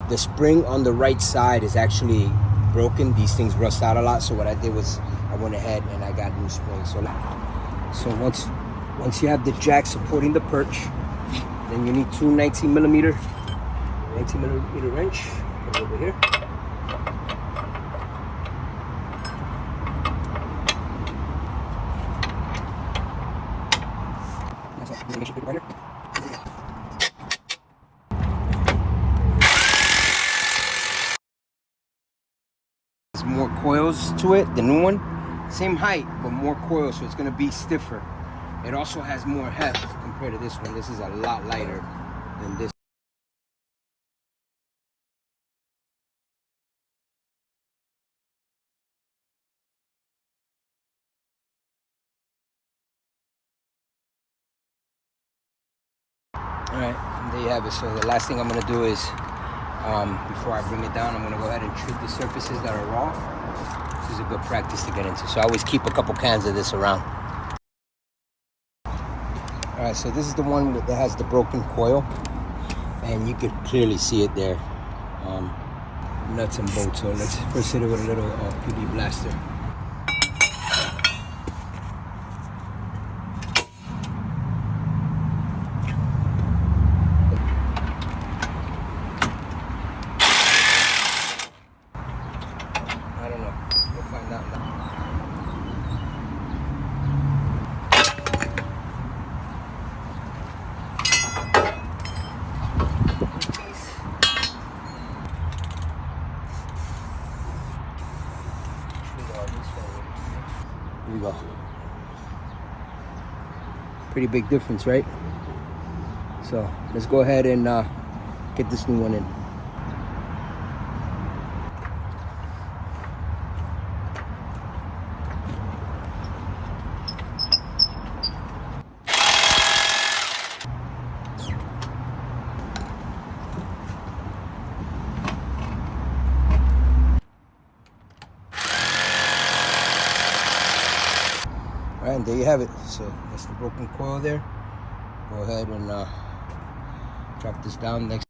the spring on the right side is actually broken. These things rust out a lot, so what I did was I went ahead and I got new springs. So once you have the jack supporting the perch, then you need two 19 millimeter wrench. Put it over here. There's more coils to it, the new one. Same height, but more coils, so it's gonna be stiffer. It also has more heft compared to this one. This is a lot lighter than this. All right, there you have it. So the last thing I'm gonna do is, before I bring it down, I'm gonna go ahead and treat the surfaces that are raw. This is a good practice to get into. So I always keep a couple cans of this around. All right, so this is the one that has the broken coil, and you could clearly see it there. Nuts and bolts. So let's first hit it with a little PD blaster. I don't know. We'll find out now. Here we go. Pretty big difference, right? So let's go ahead and get this new one in. All right, and there you have it. So that's the broken coil there. Go ahead and drop this down next.